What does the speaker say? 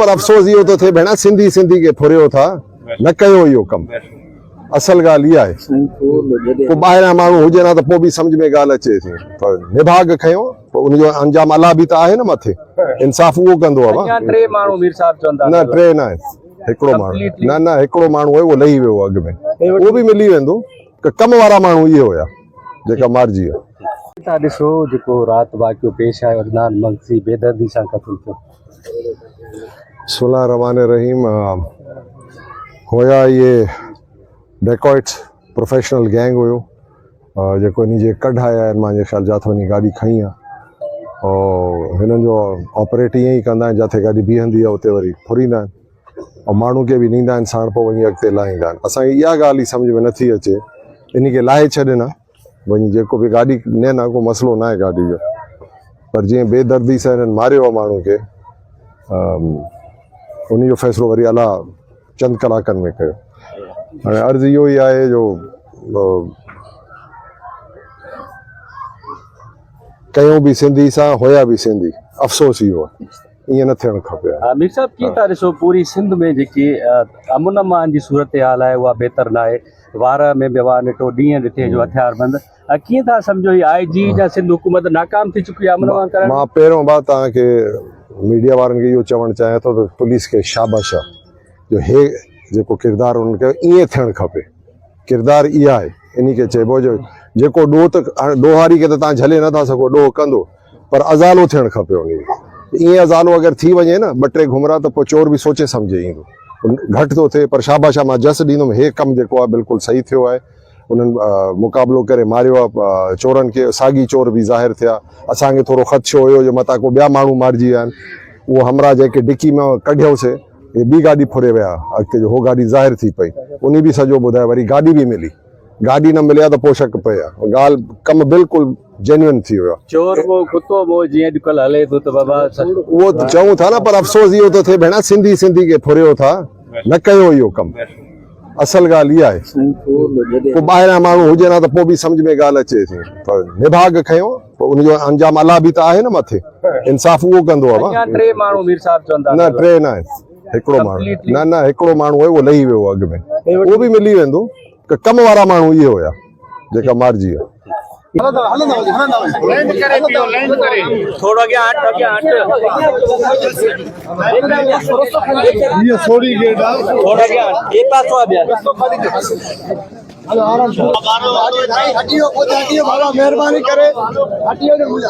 पर अफ़सोस इहो थो थिए भेण सिंधी सिंधी खे फुरियो था न कयो इहो कमु असल ॻाल्हि इहा आहे पोइ ॿाहिरां माण्हू हुजे न त पोइ बि सम्झ में ॻाल्हि अचे थी पर निभाग खयो पोइ उनजो अंजाम अलाह बि त आहे न मथे इंसाफ़ उहो कंदो आहे न टे न आहे हिकिड़ो माण्हू न हिकिड़ो माण्हू आहे उहो लही वियो अॻु में उहो बि मिली वेंदो कम वारा माण्हू इहे हुया जेका मारिजी विया ॾिसो जेको राति वाक़ियो पेश आयो अदनान मगज़ी बेदर्दी सां क़त्ल थियो बिस्मिल्लाह रहमान रहीम होया ये डेकॉइट्स प्रोफेशनल गैंग हुयो जेको इन जे कढ आया आहिनि मुंहिंजे ख़्याल जिथे वञी गाॾी खई आहे और हिननि जो ऑपरेट ईअं ई कंदा आहिनि जिथे गाॾी बीहंदी आहे उते वरी फुरींदा आहिनि ऐं माण्हू खे बि ॾींदा आहिनि साण पोइ वञी अॻिते लाहींदा आहिनि असांखे इहा ॻाल्हि ई सम्झ में नथी अचे इन खे लाहे छॾनि वञी जेको बि गाॾी न न को मसइलो न आहे गाॾी जो पर जीअं बेदर्दी सां हिननि मारियो आहे माण्हू खे उन जो फ़ैसिलो वरी अलाह चंद कलाकनि में कयो हाणे अर्ज़ु इहो ई आहे जो कयूं बि सिंधी सां हुया बि सिंधी अफ़सोस इहो आहे ईअं न थियणु खपे मीर साहब कीअं था ॾिसो पूरी सिंध में जेकी अमन अमान जी सूरत हाल आहे उहा बहितर न आहे वार में बि वार ॾिठो ॾींहं ॾिठे जो हथियार बंदि कीअं था सम्झो ही IG या सिंध हुकूमत नाकाम थी चुकी आहे अमन अमान करण मां पहिरियों बार तव्हांखे मीडिया वारनि खे इहो चवणु चाहियां थो त पुलिस खे शाबाश आहे जो हे जेको किरदारु उन्हनि खे ईअं थियणु खपे किरदारु इहा आहे इन खे चइबो जो जेको ॾोह त ॾोहारी खे त तव्हां झले नथा सघो ॾोह कंदो पर अज़ालो थियणु खपे उन ईअं अज़ालो अगरि थी वञे न ॿ टे घुमरा त पोइ चोर बि सोचे सम्झे ईंदो घटि थो थिए पर शाबाश मां जस ॾींदुमि हे कमु जेको आहे बिल्कुलु सही थियो आहे उन्हनि मुक़ाबिलो करे मारियो आहे चोरनि खे साॻी चोर बि ज़ाहिर थिया असांखे थोरो ख़दशो हुयो जो मथां को ॿिया माण्हू मारिजी विया आहिनि उहो हमरा जेके डिकी में कढियोसीं हे ॿी गाॾी फुरे विया अॻिते जो हो गाॾी ज़ाहिर थी पई उन बि सॼो ॿुधायो वरी गाॾी बि मिली गाॾी न मिली आहे त पोइ शक पए आहे ॻाल्हि कमु बिल्कुलु जेन्युइन थी वियो आहे चोर वो कुतो वो जीअं अॼुकल्ह हले थो त बाबा उहो चऊं था न पर अफ़सोस इहो थो थिए भेण सिंधी सिंधी खे फुरियो था न कयो इहो कमु असल ॻाल्हि इहा आहे पोइ ॿाहिरां माण्हू हुजे न त पोइ बि सम्झ में ॻाल्हि अचे थी पर निभाग खयो पोइ उनजो अंजाम अलाह बि त आहे न मथे इंसाफ़ उहो कंदो आहे न टे न आहे हिकिड़ो माण्हू न हिकिड़ो माण्हू आहे उहो लही वियो अॻु में उहो बि मिली वेंदो कम वारा माण्हू इहे हुया जेका मारिजी विया थोड़ा क्या हट ये थोड़ी गेट थोड़ा क्या एक पास हो गया हेलो आराम से हटियो को हटियो बाबा मेहरबानी करे हटियो ने मुझे